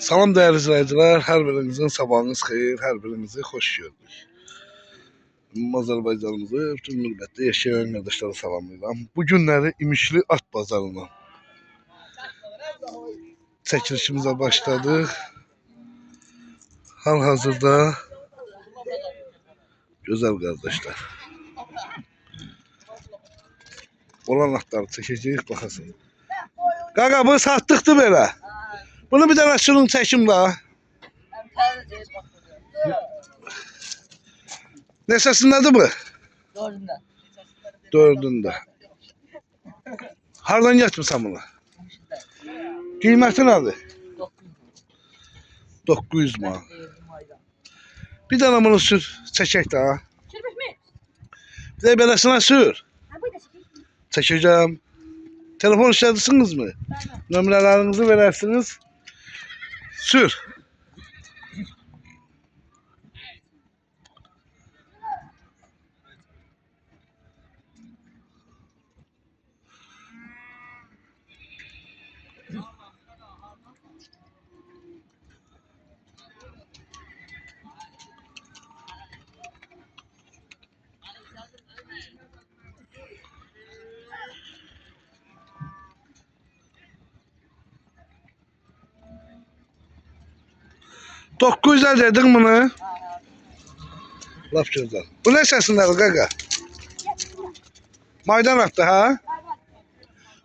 Salam değerli izləyicilər, hər birinizin sabahınız xeyir, hər birinizi xoş gördük. Azərbaycanımızı bütün mürbətdə yaşayan qardaşları salamlayıram. Bu günləri İmişli At Bazarından çəkilişimizə başladıq. Hal-hazırda gözəl qardaşlar olan atları çəkəcəyik, baxasın. Qaqa, bu satdıqdır belə. Bunu bir dənə sürün çəkim daha. Neçəsindədir bu? Dördündə. Dördündə. Hardan getmirsən bunu? Qiyməti nədir? 900 manat. Bir dənə bunu sür, çəkək daha. Bir də beləsinə sür. Çəkəcəm. Telefon işlədirsiniz mi? Nömrələrinizi verərsiniz. Sür. Dokuz dedin bunu. Laf gözəl. Bu nə səsindədir qaqa? Maydan atdı ha?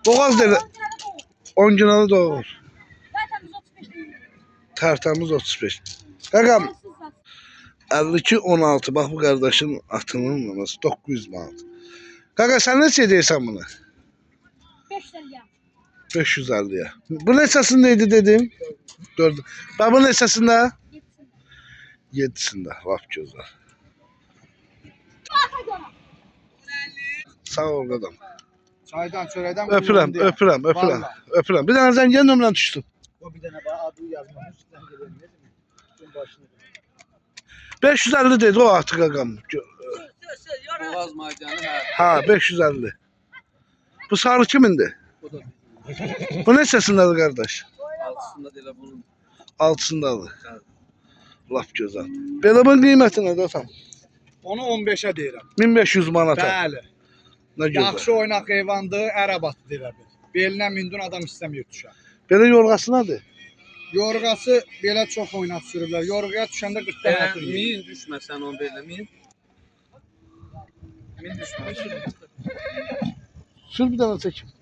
Boğaz dedi. 10 günalı doğur. Tərtəmiz 35. Qaqam 52-16. Bax bu qardaşın atının numarası 900 manat. Qaqa sən neçə deyirsən bunu? 550'ye. Bu neçəsindəydi dedim? 4. Bax bu neçəsində? 7'sində. Laf gözəl. Sağ ol qadam. Çaydan, çörəkdən Öpürəm. Bir dənə zəngin nömrən düşdü. O bir dənə adı yazmamış. 550 dedi o atı qaqam. Boğaz maydanı Ha 550. Bu sarı kimindir? Bu neçəsindədir qardaş? altısında deyil bunun. Altısındadır. Laf gözəl. Belə bunun qiyməti nədir atam? Onu 15'e deyirəm. 1500 manata. Bəli. Nə gözəl. Yaxşı oynaq heyvandır, ərəb atı deyirəm. Belinə mindun adam istəmir düşər. Belə yorğası nədir? Yorğası belə çox oynaq sürüblər. Yorğaya düşəndə 40 dənə atır. Min düşməsən on belə min. Min düşməsən. Sür bir dənə çəkim.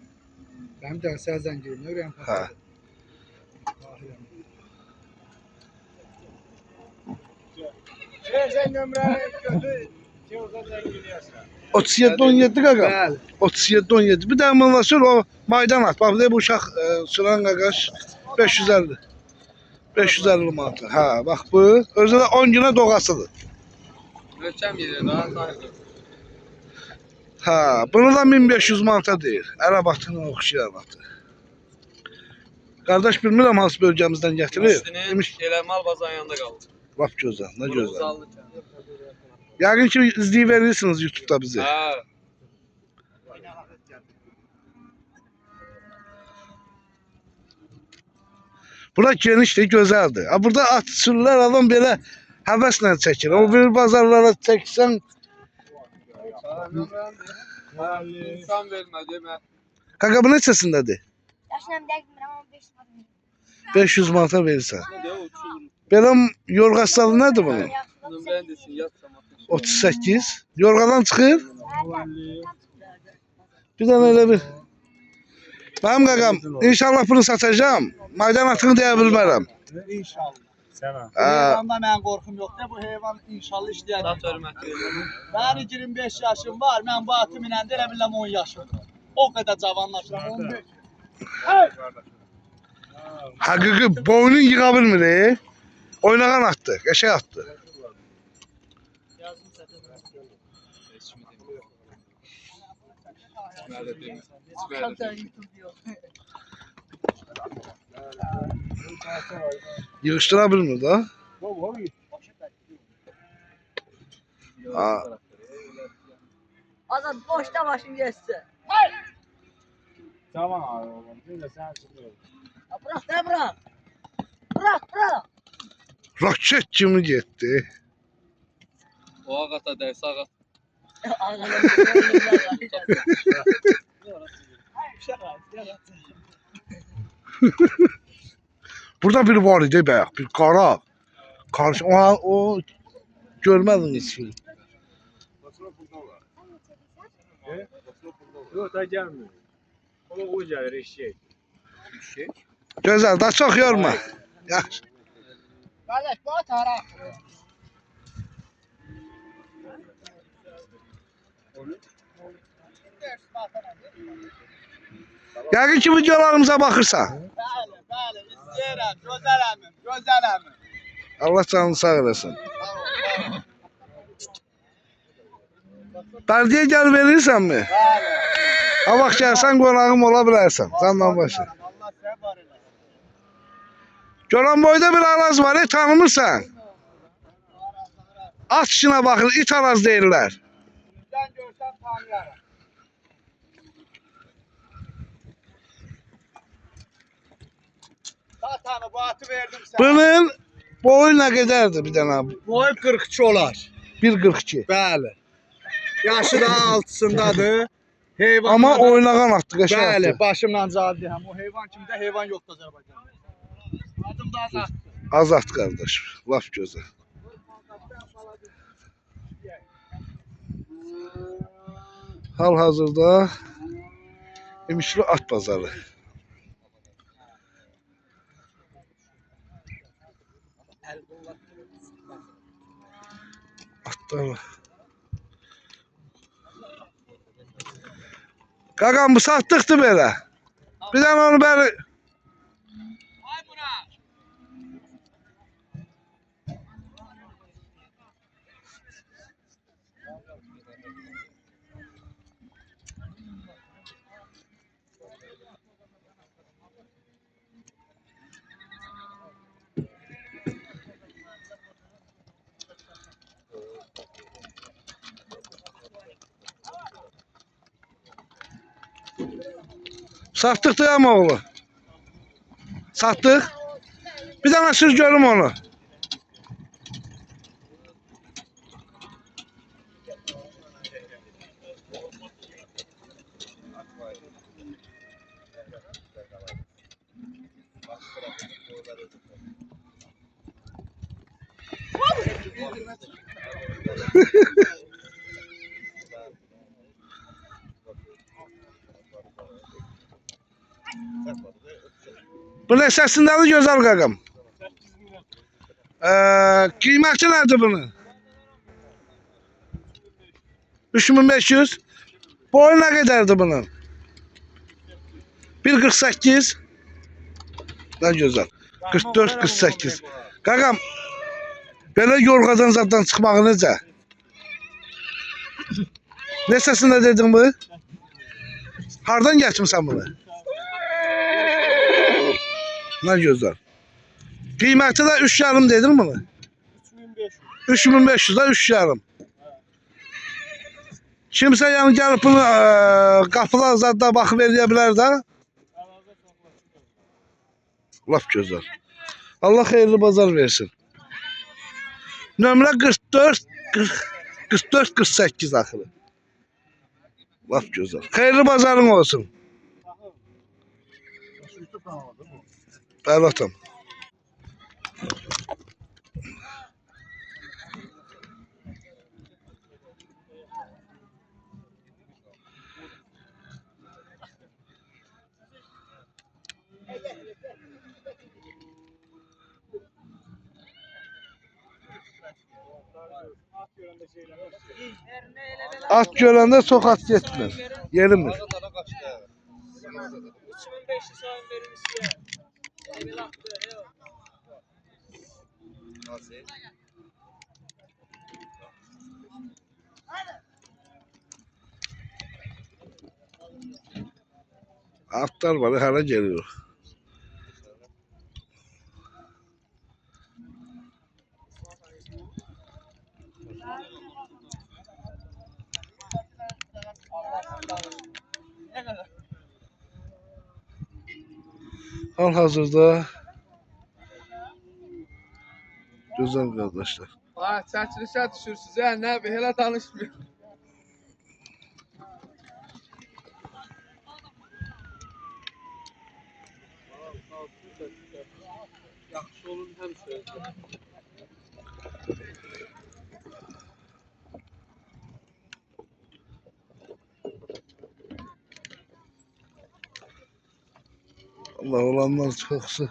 Mənim də səzən geyinir. Ha. Səzən nömrəni götür. 37-17 qaqa. Bəli. 37-17. Bir dənə bununla sür o maydan at. Bax bu uşaq sürən qaqaş 550. 550 manata. Ha bax bu. Özü də 10 günə doğasıdır. Ölçəm yeri daha sayılır. Ha bunu da 1500 manata deyir. Ərəb atına oxşayan atı. Qardaş bilmirəm hansı bölgəmizdən gətirir. Elə mal bazan yanında qaldı. Laf gözəl, nə gözəl. Uzallı. Yəqin ki izləyib verirsiniz YouTube'da bizi. Ha. Bura genişdir, gözəldir. Ha burada at sürülər adam belə həvəslə çəkir. O bir bazarlara çəksən İnsan vermədi mən. qaqa bu neçəsindədir? Yaşınam dəqiq bilmirəm amma 5 manat. 500 manata verirsən. Ne de uçur. Belə yorğasalı nədir bunun? Nömrəni desin yaz zaman. 38. Yorğadan çıxır. Bir dənə elə bir. Mənim qaqam, inşallah bunu satacağım. Maydan atını deyə bilmərəm. İnşallah. Ha, Heyvanda mən qorxum yoxdur. Bu heyvan inşallah işləyər. Sat hörmət verir. Mənim 25 yaşım var. Mən bu atı minəndə elə biləm 10 yaşım. O qədər cavanlaşıram. 15. həqiqi boynun yığa bilmir. Oynağan atdı, qəşəng atdı. Yığışdıra bilmir da. Ha, Azad boşta başım geçsin. Tamam abi oğlum. Şimdi sen çıkıyorsun. Bırak ne bırak. Bırak. Roket kimi getdi. O ağata dəysə ağat. Burada bir var idi bayaq, bir qara. Karşı o görmədin heç kim. Yok da gelmiyor. Onu o gelir eşek. Eşek? Gözəl, daha çox yorma. Yaxşı. Qardaş, bu taraf. Yəqin ki videolarımıza baxırsan. Bəli, bəli, istəyirəm, gözələmim, gözələmim. Allah canını sağ eləsin. Bəldiyə gəl verirsənmi? Bəli. Ha vaxt gəlsən qonağım ola bilərsən. Candan başı. Allah sənə var elə. Göran boyda bir araz var, tanımırsan. At işinə baxır, it araz deyirlər. Sən görsən tanıyarım. Zaten bu atı verdim sana. Bunun boyu nə qədərdir bir dənə? Boyu 42 olar. 1.42. Bəli. Yaşı da altısındadır. Heyvan Amma oynağan atdı, qəşəng Bəli, atdı. başımla cavab deyəm. O heyvan kimi də heyvan yoxdur Azərbaycanda. Adım da Azad. Azad qardaş, laf gözəl. Hal-hazırda İmişli at bazarı. Atlar var. Qaqam bu satdıqdır belə. Bir dənə onu bəri... Ay Murat. Satdıq da ama oğlu. Satdıq. Bir dənə sür görüm onu. Bu ne səsindədir gözəl qaqam. Qiyməti nədir bunun? 3500. Boyu nə qədərdir bunun? 1.48. Nə gözəl. 44-48. Qaqam, belə yorğadan zaddan çıxmağı necə? Ne səsində dedin bu? Hardan gətirmisən bunu? Ne gözəl. Qiyməti də 3,5 dedin bunu? 3500 da 3,5. Kimsə yəni gəlib bunu qapılar zadda baxıb eləyə bilər də. Laf gözəl. Allah xeyirli bazar versin. Nömrə 44-48 axırı. Laf gözəl. Xeyirli bazarın olsun. Bəli atam. At görəndə çox at getmir. Yerimir. 2500 sayın verin istəyir. Atlar var, hala geliyor. Hal-hazırda Gözəl qardaşlar. Ha, çəkilişə düşürsüz, hə, nə bir, elə danışmıyor. Yaxşı olun həmişə. Allah olanlar çoxsu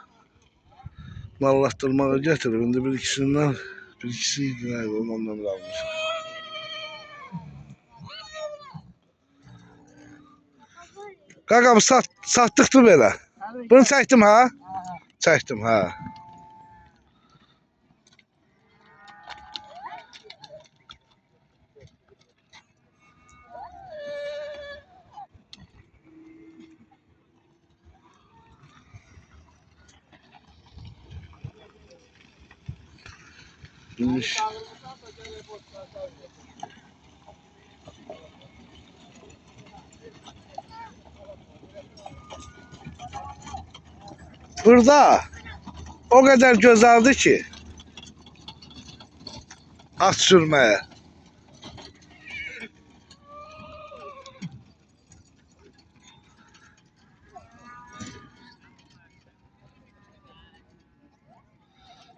mallatdırmağa gətirib. İndi bir ikisi yine ondan nömrə almışıq. Qaqa bu satdıqdı belə. Bunu çəkdim ha? Çəkdim ha. Bilmiş. Burada o kadar gözəldir ki at sürməyə.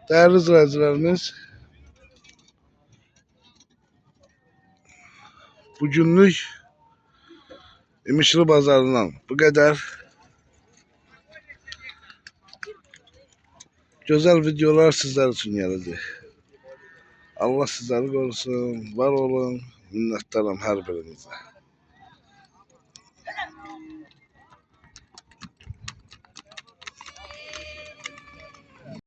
Değerli izleyicilerimiz, bugünlük İmişli bazarından bu kadar. Güzel videolar sizler için geldi. Allah sizleri korusun, var olun, minnettarım her birinize.